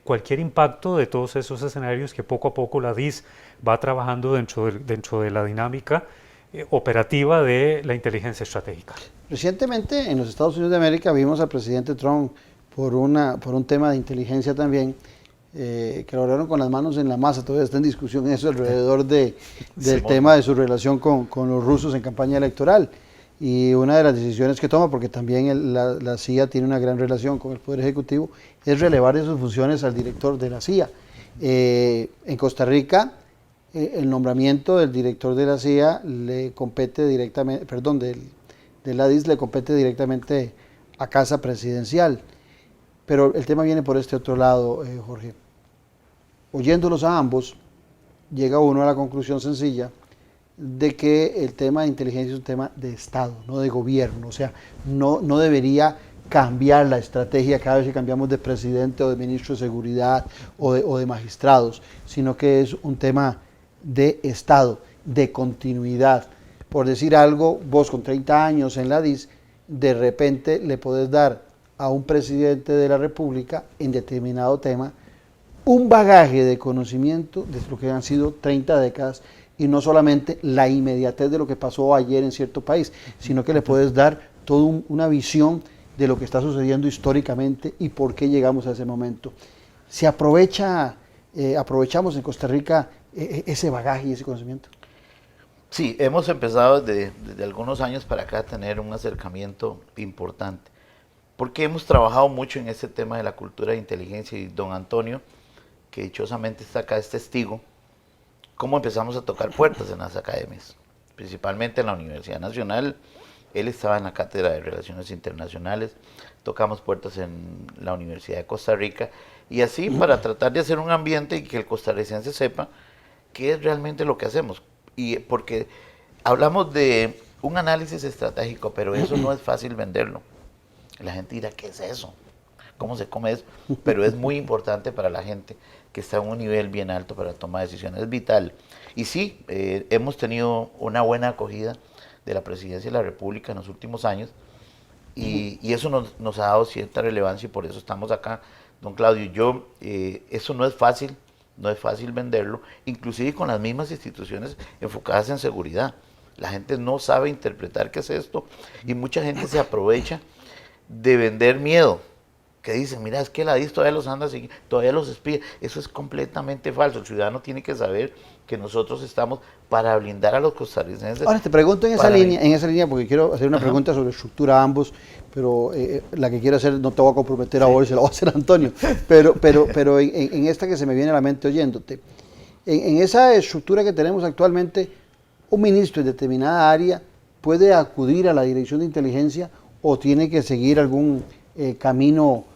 cualquier impacto de todos esos escenarios que poco a poco la DIS va trabajando dentro de la dinámica operativa de la inteligencia estratégica. Recientemente en los Estados Unidos de América vimos al presidente Trump por un tema de inteligencia también, que lo lograron con las manos en la masa. Todavía está en discusión eso alrededor del tema de su relación con los rusos en campaña electoral. Y una de las decisiones que toma, porque también la CIA tiene una gran relación con el Poder Ejecutivo, es relevar de sus funciones al director de la CIA. En Costa Rica, el nombramiento del director de la CIA le compete directamente, perdón, de la DIS le compete directamente a Casa Presidencial. Pero el tema viene por este otro lado, Jorge. Oyéndolos a ambos, llega uno a la conclusión sencilla de que el tema de inteligencia es un tema de Estado, no de gobierno. O sea, no debería cambiar la estrategia cada vez que cambiamos de presidente o de ministro de seguridad o de magistrados, sino que es un tema de Estado, de continuidad. Por decir algo, vos con 30 años en la DIS, de repente le podés dar a un presidente de la República en determinado tema un bagaje de conocimiento de lo que han sido 30 décadas y no solamente la inmediatez de lo que pasó ayer en cierto país, sino que le puedes dar toda una visión de lo que está sucediendo históricamente y por qué llegamos a ese momento. Se aprovechamos en Costa Rica ese bagaje y ese conocimiento. Sí, hemos empezado desde algunos años para acá a tener un acercamiento importante, porque hemos trabajado mucho en ese tema de la cultura de inteligencia y don Antonio, que dichosamente está acá, es testigo, cómo empezamos a tocar puertas en las academias, principalmente en la Universidad Nacional. Él estaba en la Cátedra de Relaciones Internacionales, tocamos puertas en la Universidad de Costa Rica, y así para tratar de hacer un ambiente y que el costarricense sepa qué es realmente lo que hacemos. Y porque hablamos de un análisis estratégico, pero eso no es fácil venderlo. La gente dirá, ¿qué es eso? ¿Cómo se come eso? Pero es muy importante para la gente que está en un nivel bien alto para tomar decisiones, es vital. Y sí, hemos tenido una buena acogida de la Presidencia de la República en los últimos años, y eso nos ha dado cierta relevancia, y por eso estamos acá, don Claudio. Eso no es fácil venderlo, inclusive con las mismas instituciones enfocadas en seguridad. La gente no sabe interpretar qué es esto, y mucha gente se aprovecha de vender miedo, que dicen, mira, es que la DIS todavía los anda siguiendo, todavía los espía. Eso es completamente falso. El ciudadano tiene que saber que nosotros estamos para blindar a los costarricenses. Ahora te pregunto en esa línea, porque quiero hacer una pregunta sobre estructura a ambos, pero la que quiero hacer no te voy a comprometer ahora, se la voy a hacer a Antonio, pero en esta que se me viene a la mente oyéndote, en esa estructura que tenemos actualmente, un ministro en determinada área puede acudir a la Dirección de Inteligencia o tiene que seguir algún camino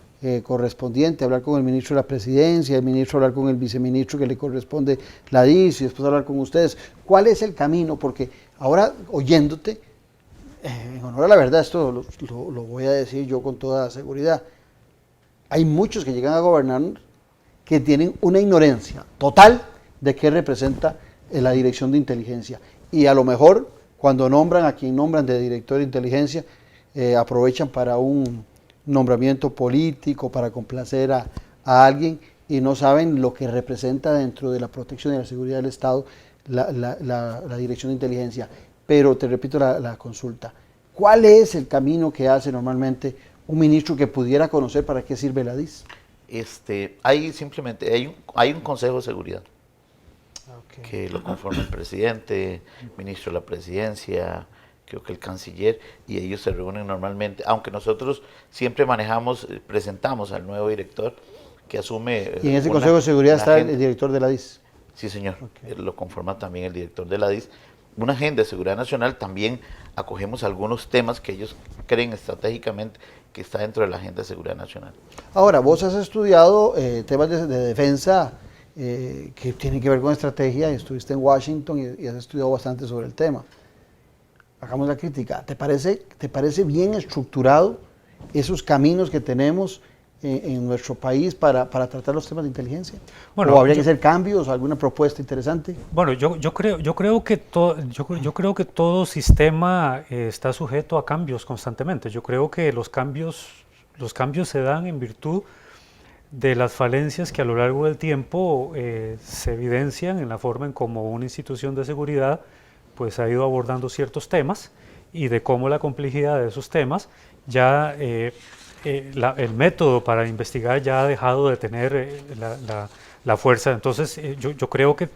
correspondiente, hablar con el ministro de la Presidencia, el ministro hablar con el viceministro que le corresponde la DIS y después hablar con ustedes. ¿Cuál es el camino? Porque ahora oyéndote, en honor a la verdad, esto lo voy a decir yo con toda seguridad, hay muchos que llegan a gobernar que tienen una ignorancia total de qué representa la Dirección de Inteligencia, y a lo mejor cuando nombran a quien nombran de director de inteligencia aprovechan para un nombramiento político, para complacer a alguien, y no saben lo que representa dentro de la protección y la seguridad del Estado la Dirección de Inteligencia. Pero te repito la consulta, ¿cuál es el camino que hace normalmente un ministro que pudiera conocer para qué sirve la DIS? Hay un Consejo de Seguridad, que lo conforma el presidente, el ministro de la Presidencia, creo que el canciller, y ellos se reúnen normalmente, aunque nosotros siempre presentamos al nuevo director que asume. ¿Y en ese Consejo de Seguridad está el director de la DIS? Sí, señor, lo conforma también el director de la DIS. Una agenda de seguridad nacional, también acogemos algunos temas que ellos creen estratégicamente que está dentro de la agenda de seguridad nacional. Ahora, vos has estudiado temas de defensa que tienen que ver con estrategia, estuviste en Washington y has estudiado bastante sobre el tema. Hagamos la crítica. ¿Te parece bien estructurado esos caminos que tenemos en nuestro país para tratar los temas de inteligencia? Bueno, ¿o habría que hacer cambios, alguna propuesta interesante? Bueno, yo creo que todo sistema está sujeto a cambios constantemente. Yo creo que los cambios se dan en virtud de las falencias que a lo largo del tiempo se evidencian en la forma en cómo una institución de seguridad pues ha ido abordando ciertos temas, y de cómo la complejidad de esos temas ya el método para investigar ya ha dejado de tener la fuerza. Entonces yo creo que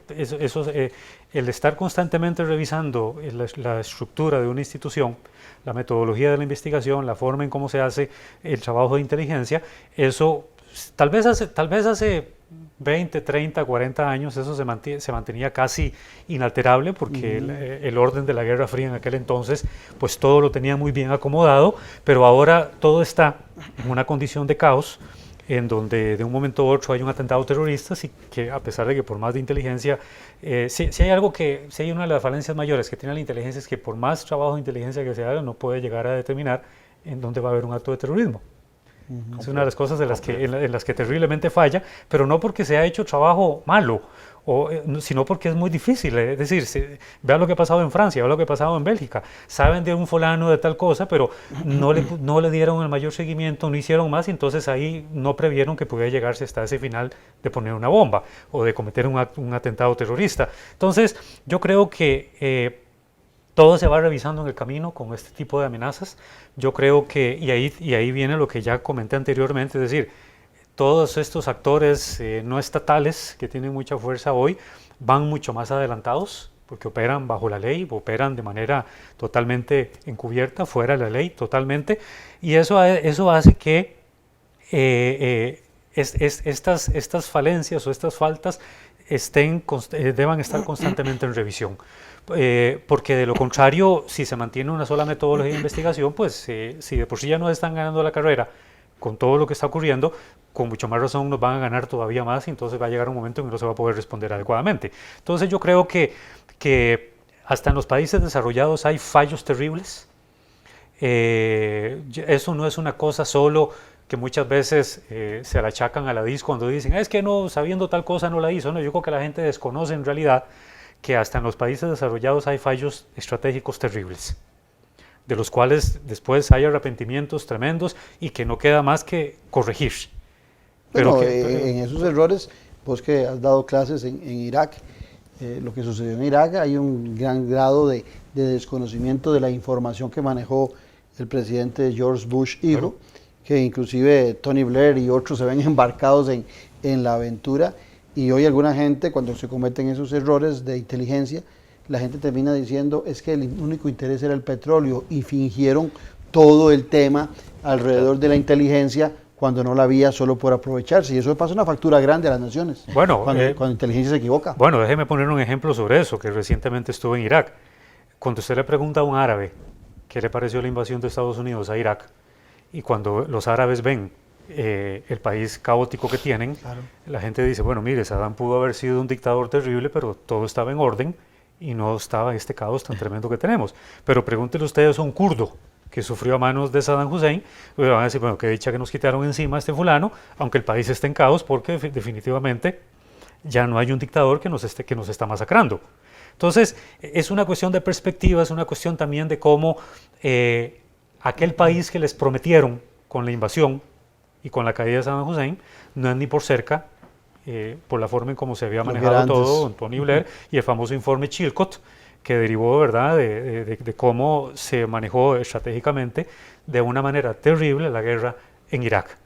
el estar constantemente revisando la estructura de una institución, la metodología de la investigación, la forma en cómo se hace el trabajo de inteligencia, eso tal vez hace 20, 30, 40 años eso se mantenía casi inalterable porque el orden de la Guerra Fría en aquel entonces, pues todo lo tenía muy bien acomodado, pero ahora todo está en una condición de caos, en donde de un momento a otro hay un atentado terrorista, y que a pesar de que por más de inteligencia, si hay una de las falencias mayores que tiene la inteligencia es que por más trabajo de inteligencia que se haga, no puede llegar a determinar en dónde va a haber un acto de terrorismo. Es una de las cosas en las que terriblemente falla, pero no porque se ha hecho trabajo malo, sino porque es muy difícil. Es decir, vea lo que ha pasado en Francia, vea lo que ha pasado en Bélgica. Saben de un fulano de tal cosa, pero no le dieron el mayor seguimiento, no hicieron más, y entonces ahí no previeron que pudiera llegarse hasta ese final de poner una bomba o de cometer un atentado terrorista. Entonces, yo creo que todo se va revisando en el camino con este tipo de amenazas. Yo creo que, y ahí viene lo que ya comenté anteriormente, es decir, todos estos actores no estatales que tienen mucha fuerza hoy van mucho más adelantados porque operan bajo la ley, operan de manera totalmente encubierta, fuera de la ley, totalmente, y eso hace que estas falencias o estas faltas deban estar constantemente en revisión. Porque de lo contrario, si se mantiene una sola metodología de investigación, pues si de por sí ya nos están ganando la carrera con todo lo que está ocurriendo, con mucho más razón nos van a ganar todavía más, y entonces va a llegar un momento en que no se va a poder responder adecuadamente. Entonces yo creo que hasta en los países desarrollados hay fallos terribles. Eso no es una cosa solo que muchas veces se la achacan a la DIS cuando dicen, es que no, sabiendo tal cosa no la hizo. No, yo creo que la gente desconoce en realidad que hasta en los países desarrollados hay fallos estratégicos terribles, de los cuales después hay arrepentimientos tremendos y que no queda más que corregir. Pero en esos errores, vos que has dado clases en Irak, lo que sucedió en Irak, hay un gran grado de desconocimiento de la información que manejó el presidente George Bush hijo, que inclusive Tony Blair y otros se ven embarcados en la aventura. Y hoy alguna gente, cuando se cometen esos errores de inteligencia, la gente termina diciendo es que el único interés era el petróleo, y fingieron todo el tema alrededor de la inteligencia cuando no la había, solo por aprovecharse. Y eso pasa una factura grande a las naciones, cuando inteligencia se equivoca. Bueno, déjeme poner un ejemplo sobre eso, que recientemente estuve en Irak. Cuando usted le pregunta a un árabe qué le pareció la invasión de Estados Unidos a Irak, y cuando los árabes ven el país caótico que tienen, la gente dice, bueno, mire, Saddam pudo haber sido un dictador terrible, pero todo estaba en orden y no estaba este caos tan tremendo que tenemos. Pero pregúntenle ustedes a un kurdo que sufrió a manos de Saddam Hussein, pues van a decir, bueno, qué dicha que nos quitaron encima a este fulano, aunque el país esté en caos, porque definitivamente ya no hay un dictador que nos está masacrando. Entonces, es una cuestión de perspectiva, es una cuestión también de cómo aquel país que les prometieron con la invasión y con la caída de Saddam Hussein, no es ni por cerca, por la forma en cómo se había manejado todo, Tony Blair, y el famoso informe Chilcot, que derivó, ¿verdad?, de cómo se manejó estratégicamente de una manera terrible la guerra en Irak.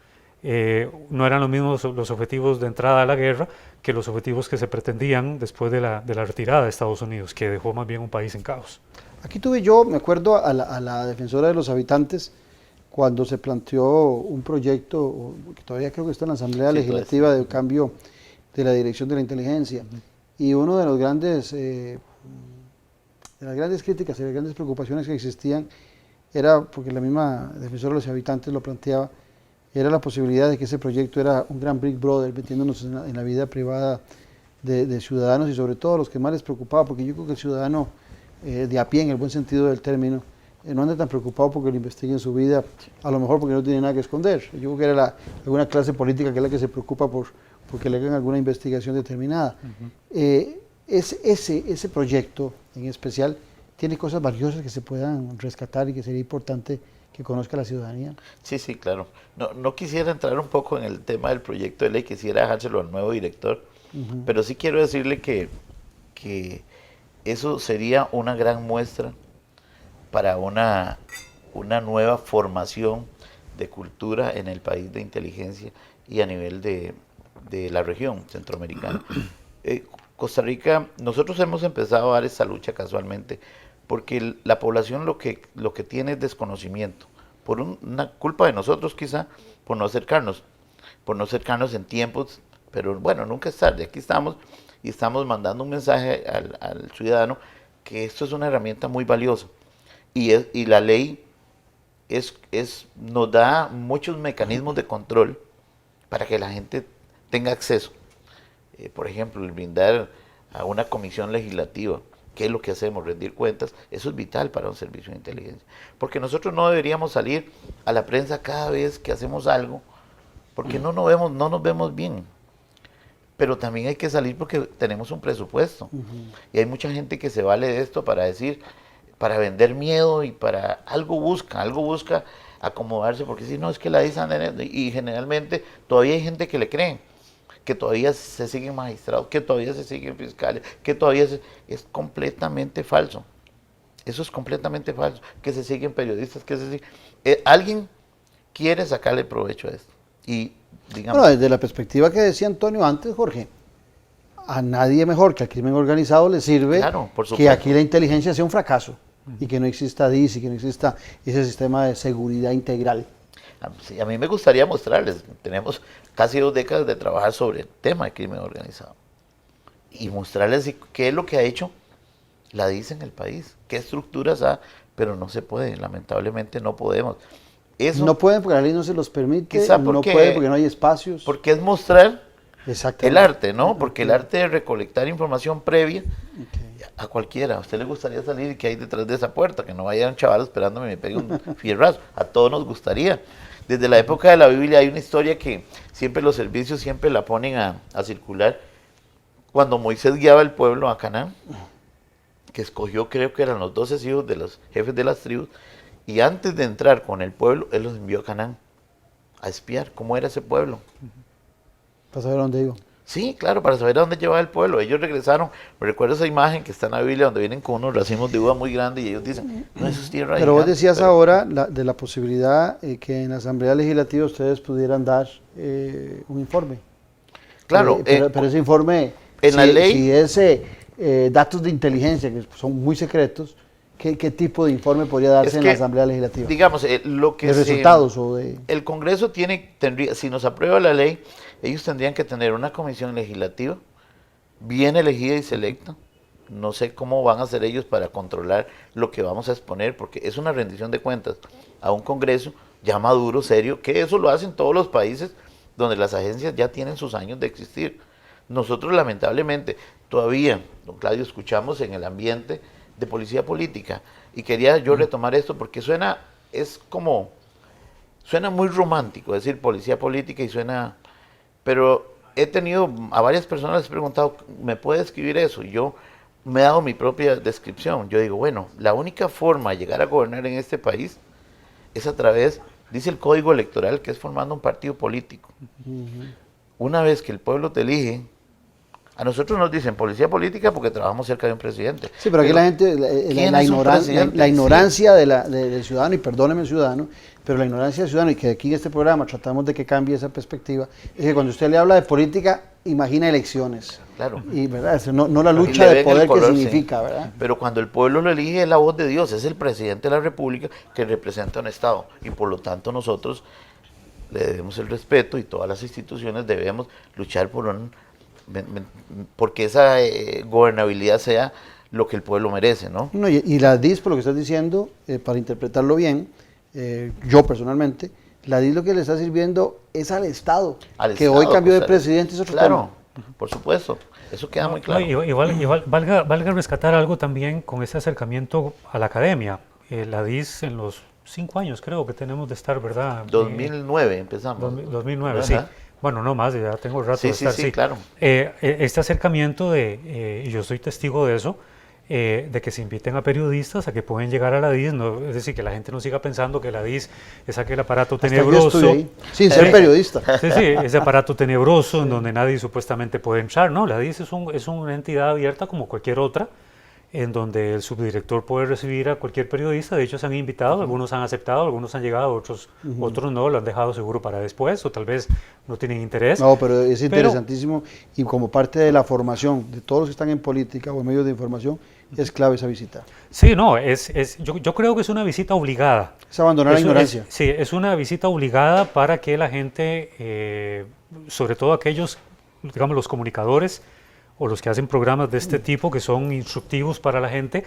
No eran los mismos los objetivos de entrada a la guerra que los objetivos que se pretendían después de la retirada de Estados Unidos, que dejó más bien un país en caos. Aquí tuve yo, me acuerdo, a la defensora de los habitantes, cuando se planteó un proyecto, que todavía creo que está en la Asamblea Legislativa, de cambio de la dirección de la inteligencia. Y uno de las grandes críticas y las grandes preocupaciones que existían era, porque la misma defensora de los habitantes lo planteaba, era la posibilidad de que ese proyecto era un gran Big Brother, metiéndonos en la vida privada de ciudadanos, y sobre todo los que más les preocupaba, porque yo creo que el ciudadano de a pie, en el buen sentido del término, no anda tan preocupado porque lo investiguen su vida, a lo mejor porque no tiene nada que esconder. Yo creo que era alguna clase política que es la que se preocupa porque le hagan alguna investigación determinada. Ese proyecto en especial tiene cosas valiosas que se puedan rescatar y que sería importante que conozca la ciudadanía. Sí, sí, claro. No quisiera entrar un poco en el tema del proyecto de ley, quisiera dejárselo al nuevo director, pero sí quiero decirle que eso sería una gran muestra para una nueva formación de cultura en el país de inteligencia y a nivel de la región centroamericana. Costa Rica, nosotros hemos empezado a dar esta lucha casualmente, porque la población lo que tiene es desconocimiento, por una culpa de nosotros quizá, por no acercarnos en tiempos Pero bueno, nunca es tarde. Aquí estamos y estamos mandando un mensaje al ciudadano que esto es una herramienta muy valiosa. Y la ley nos da muchos mecanismos de control para que la gente tenga acceso. Por ejemplo, el brindar a una comisión legislativa, qué es lo que hacemos, rendir cuentas, eso es vital para un servicio de inteligencia. Porque nosotros no deberíamos salir a la prensa cada vez que hacemos algo, porque no nos vemos bien. Pero también hay que salir porque tenemos un presupuesto. Y hay mucha gente que se vale de esto para decir, para vender miedo y para algo busca acomodarse, porque si no es que la dicen, y generalmente todavía hay gente que le creen, que todavía se siguen magistrados, que todavía se siguen fiscales, que todavía es completamente falso. Eso es completamente falso, que se siguen periodistas, que se siguen... alguien quiere sacarle provecho a esto. Y digamos... Bueno, desde la perspectiva que decía Antonio antes, Jorge, a nadie mejor que al crimen organizado le sirve que aquí la inteligencia sea un fracaso y que no exista DIS y que no exista ese sistema de seguridad integral. Sí, a mí me gustaría mostrarles, tenemos casi 2 décadas de trabajar sobre el tema de crimen organizado y mostrarles qué es lo que ha hecho la DIS en el país, qué estructuras ha, pero no se puede, lamentablemente no podemos. Eso, no pueden porque la ley no se los permite, quizá no pueden porque no hay espacios. Porque es mostrar el arte, ¿no? Okay. Porque el arte de recolectar información previa a cualquiera. ¿A usted le gustaría salir y qué hay detrás de esa puerta? Que no vaya un chaval esperándome y me pegue un fierrazo. A todos nos gustaría. Desde la época de la Biblia hay una historia que siempre los servicios siempre la ponen a circular. Cuando Moisés guiaba al pueblo a Canaán, que escogió, creo que eran los 12 hijos de los jefes de las tribus, y antes de entrar con el pueblo, él los envió a Canaán a espiar cómo era ese pueblo. Para saber dónde iba. Sí, claro, para saber a dónde llevaba el pueblo. Ellos regresaron, me recuerdo esa imagen que está en la Biblia donde vienen con unos racimos de uva muy grandes y ellos dicen, no, eso es tierra. Pero vos decías ahora de la posibilidad que en la Asamblea Legislativa ustedes pudieran dar un informe. Claro. Pero ese informe, en la ley, si es datos de inteligencia que son muy secretos, ¿qué tipo de informe podría darse en la Asamblea Legislativa? Digamos, lo que ¿De resultados o de...? El Congreso tendría, si nos aprueba la ley, ellos tendrían que tener una comisión legislativa bien elegida y selecta. No sé cómo van a hacer ellos para controlar lo que vamos a exponer, porque es una rendición de cuentas a un Congreso ya maduro, serio, que eso lo hacen todos los países donde las agencias ya tienen sus años de existir. Nosotros lamentablemente todavía, don Claudio, escuchamos en el ambiente de policía política, y quería yo retomar esto porque suena muy romántico decir policía política y suena, pero he tenido a varias personas, les he preguntado, ¿me puede escribir eso? Y yo me he dado mi propia descripción. Yo digo, bueno, la única forma de llegar a gobernar en este país es a través, dice el Código Electoral, que es formando un partido político. Una vez que el pueblo te elige, a nosotros nos dicen policía política porque trabajamos cerca de un presidente. Sí, pero aquí la gente, la ignorancia del ciudadano, y perdóneme el ciudadano, pero la ignorancia del ciudadano, y que aquí en este programa tratamos de que cambie esa perspectiva, es que cuando usted le habla de política, imagina elecciones. Claro. Y verdad, no la lucha de poder que significa, ¿verdad? Pero cuando el pueblo lo elige es la voz de Dios, es el presidente de la República que representa a un Estado. Y por lo tanto nosotros le debemos el respeto y todas las instituciones debemos luchar porque esa gobernabilidad sea lo que el pueblo merece, ¿no? Y la DIS, por lo que estás diciendo, para interpretarlo bien, yo personalmente, la DIS lo que le está sirviendo es al Estado, que hoy cambió de presidente, es otro tema. Por supuesto, eso queda muy claro. Igual valga rescatar algo también con ese acercamiento a la academia. La DIS en los 5 años creo que tenemos de estar, ¿verdad? 2009 empezamos. 2009, sí. Bueno, no más, ya tengo rato de estar. Sí, claro. Este acercamiento y yo soy testigo de eso, de que se inviten a periodistas a que pueden llegar a la DIS, es decir, que la gente no siga pensando que la DIS es aquel aparato tenebroso. Sin ser periodista. Sí, ese aparato tenebroso en donde nadie supuestamente puede entrar. No, la DIS es una entidad abierta como cualquier otra, en donde el subdirector puede recibir a cualquier periodista. De hecho, se han invitado, algunos han aceptado, algunos han llegado, otros no, lo han dejado seguro para después, o tal vez no tienen interés. No, pero es interesantísimo, y como parte de la formación de todos los que están en política o en medios de información, es clave esa visita. Sí, no, yo creo que es una visita obligada. Es abandonar la ignorancia. Sí, es una visita obligada para que la gente, sobre todo aquellos digamos, los comunicadores o los que hacen programas de este tipo que son instructivos para la gente,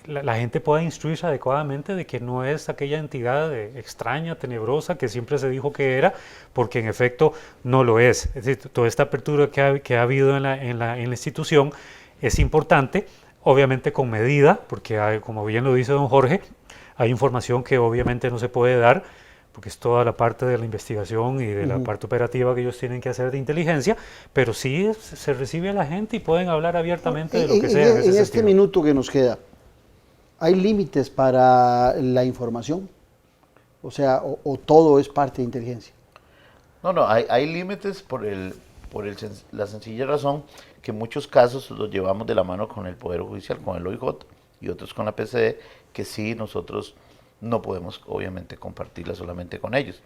la gente pueda instruirse adecuadamente de que no es aquella entidad extraña, tenebrosa, que siempre se dijo que era, porque en efecto no lo es. Es decir, toda esta apertura que ha habido en la institución es importante, obviamente con medida, porque como bien lo dice don Jorge, hay información que obviamente no se puede dar, porque es toda la parte de la investigación y de la parte operativa que ellos tienen que hacer de inteligencia, pero sí se recibe a la gente y pueden hablar abiertamente de lo que sea. En este minuto que nos queda, ¿hay límites para la información? O sea, o todo es parte de inteligencia. No, hay límites por la sencilla razón que en muchos casos los llevamos de la mano con el Poder Judicial, con el OIJ y otros con la PCD, que sí nosotros no podemos obviamente compartirla solamente con ellos.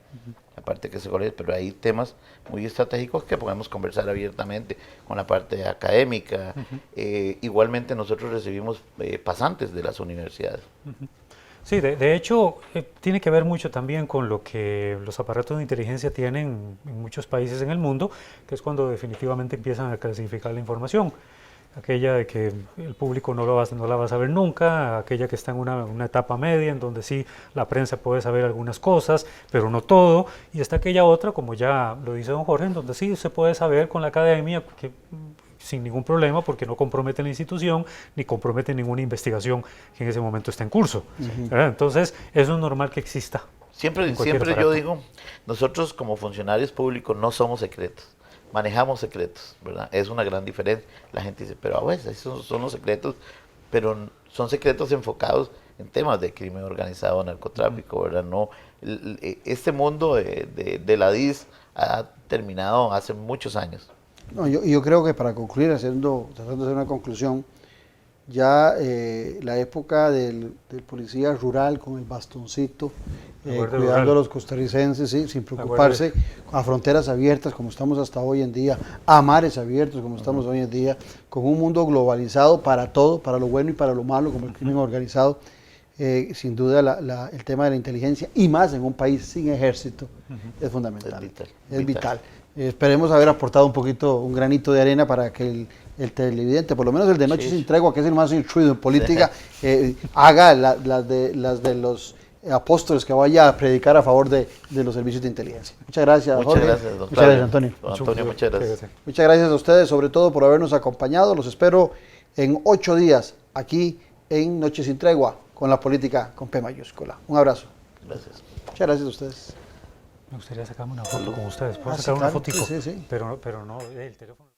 Aparte que se conoce, pero hay temas muy estratégicos que podemos conversar abiertamente con la parte académica. Igualmente nosotros recibimos pasantes de las universidades. Sí, de hecho, tiene que ver mucho también con lo que los aparatos de inteligencia tienen en muchos países en el mundo, que es cuando definitivamente empiezan a clasificar la información. Aquella de que el público no la va a saber nunca, aquella que está en una etapa media, en donde sí la prensa puede saber algunas cosas, pero no todo, y está aquella otra, como ya lo dice don Jorge, en donde sí se puede saber con la academia, que sin ningún problema, porque no compromete la institución, ni compromete ninguna investigación que en ese momento está en curso. Entonces, eso es normal que exista. Siempre yo digo, nosotros como funcionarios públicos no somos secretos. Manejamos secretos, ¿verdad? Es una gran diferencia. La gente dice, pero a veces esos son los secretos, pero son secretos enfocados en temas de crimen organizado, narcotráfico, ¿verdad? No, este mundo de la DIS ha terminado hace muchos años. No, yo creo que para concluir, tratando de hacer una conclusión, ya la época del policía rural con el bastoncito, cuidando a los costarricenses, ¿sí? Sin preocuparse, a fronteras abiertas como estamos hasta hoy en día, a mares abiertos como estamos hoy en día, con un mundo globalizado para todo, para lo bueno y para lo malo, como el crimen organizado. Sin duda el tema de la inteligencia, y más en un país sin ejército, es fundamental, es vital. Esperemos haber aportado un granito de arena para que el televidente, por lo menos el de Noche Sin Tregua, que es el más instruido en política, haga las de los apóstoles que vaya a predicar a favor de los servicios de inteligencia. Muchas gracias, Jorge. Muchas gracias, Muchas gracias, Antonio. Antonio, muchas gracias. Muchas gracias a ustedes, sobre todo por habernos acompañado. Los espero en 8 días aquí en Noche Sin Tregua, con la política con P mayúscula. Un abrazo. Gracias. Muchas gracias a ustedes. Me gustaría sacarme una foto con ustedes. ¿Puedo sacar una fotico? Sí. Pero no, el teléfono.